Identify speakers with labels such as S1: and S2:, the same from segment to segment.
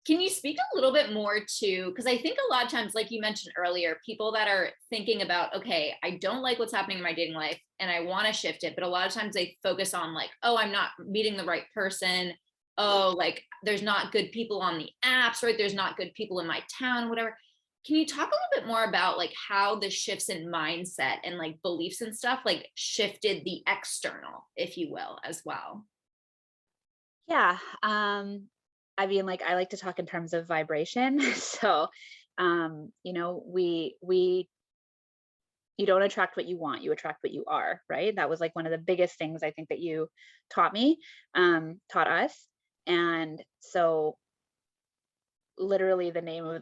S1: Can you speak a little bit more to, because I think a lot of times, like you mentioned earlier, people that are thinking about, okay, I don't like what's happening in my dating life and I want to shift it. But a lot of times they focus on like, oh, I'm not meeting the right person. Oh, like there's not good people on the apps, right? There's not good people in my town, whatever. Can you talk a little bit more about like how the shifts in mindset and like beliefs and stuff like shifted the external, if you will, as well?
S2: Yeah. I mean, like I like to talk in terms of vibration. So, we you don't attract what you want, you attract what you are, right? That was like one of the biggest things I think that you taught me, taught us. And so literally the name of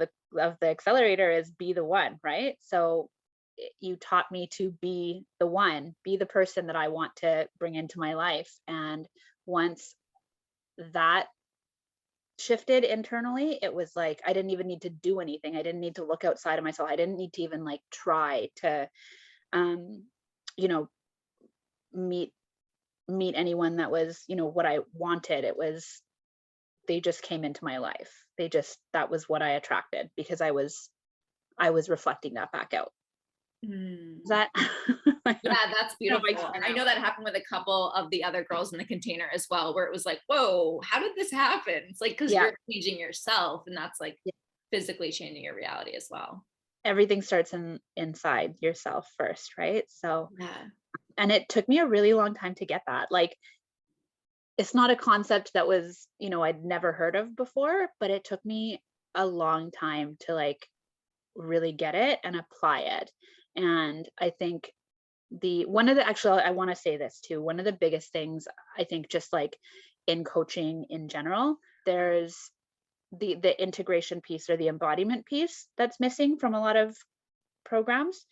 S2: the accelerator is be the one, right? So you taught me to be the one, be the person that I want to bring into my life. And once that shifted internally, it was like I didn't even need to do anything. I didn't need to look outside of myself. I didn't need to even like try to um you know meet meet anyone that was, what I wanted. It was they just came into my life. That was what I attracted because I was reflecting that back out. Is
S1: Mm.
S2: that I don't
S1: Yeah, that's
S2: know if I
S1: beautiful. And
S2: stand
S1: I
S2: out.
S1: know that happened with a couple of the other girls in the container as well, where it was like, whoa, how did this happen? It's like, because
S2: Yeah.
S1: you're changing yourself, and that's like
S2: Yeah.
S1: physically changing your reality as well.
S2: Everything starts inside yourself first, right? So,
S1: Yeah.
S2: and it took me a really long time to get that. Like it's not a concept that was, I'd never heard of before, but it took me a long time to like really get it and apply it. And I think the one of the actually I want to say this too. One of the biggest things I think just like in coaching in general, there's the integration piece or the embodiment piece that's missing from a lot of programs.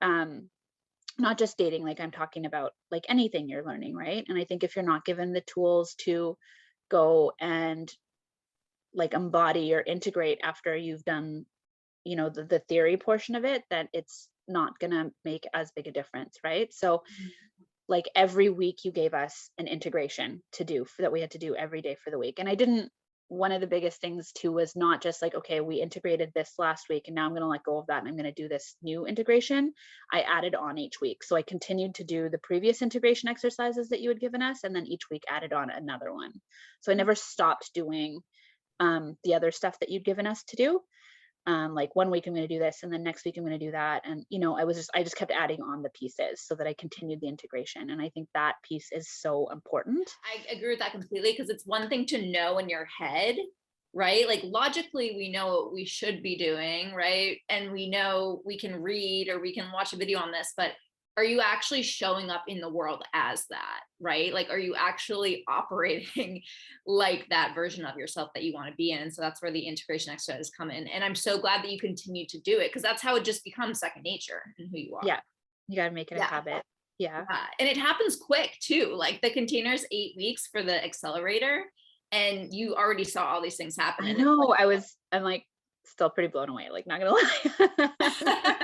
S2: Um, Not just dating, like I'm talking about like anything you're learning, right? And I think if you're not given the tools to go and like embody or integrate after you've done, the theory portion of it, that it's not going to make as big a difference, right? So like every week you gave us an integration to do that we had to do every day for the week. And I didn't one of the biggest things too was not just like, okay, we integrated this last week and now I'm going to let go of that and I'm going to do this new integration. I added on each week. So I continued to do the previous integration exercises that you had given us and then each week added on another one. So I never stopped doing the other stuff that you'd given us to do. Like one week I'm going to do this and then next week I'm going to do that. And, I just kept adding on the pieces so that I continued the integration. And I think that piece is so important.
S1: I agree with that completely, because it's one thing to know in your head, right? Like logically, we know what we should be doing, right? And we know we can read or we can watch a video on this, but are you actually showing up in the world as that, right? Like, are you actually operating like that version of yourself that you want to be in? And so that's where the integration exercises come in. And I'm so glad that you continue to do it, because that's how it just becomes second nature in who you are.
S2: Yeah. You got to make it a
S1: Yeah.
S2: habit. Yeah.
S1: Yeah, and it happens quick too. Like the container's 8 weeks for the accelerator, and you already saw all these things happen.
S2: I
S1: And it's
S2: know. I'm like still pretty blown away, like not going to lie.
S1: like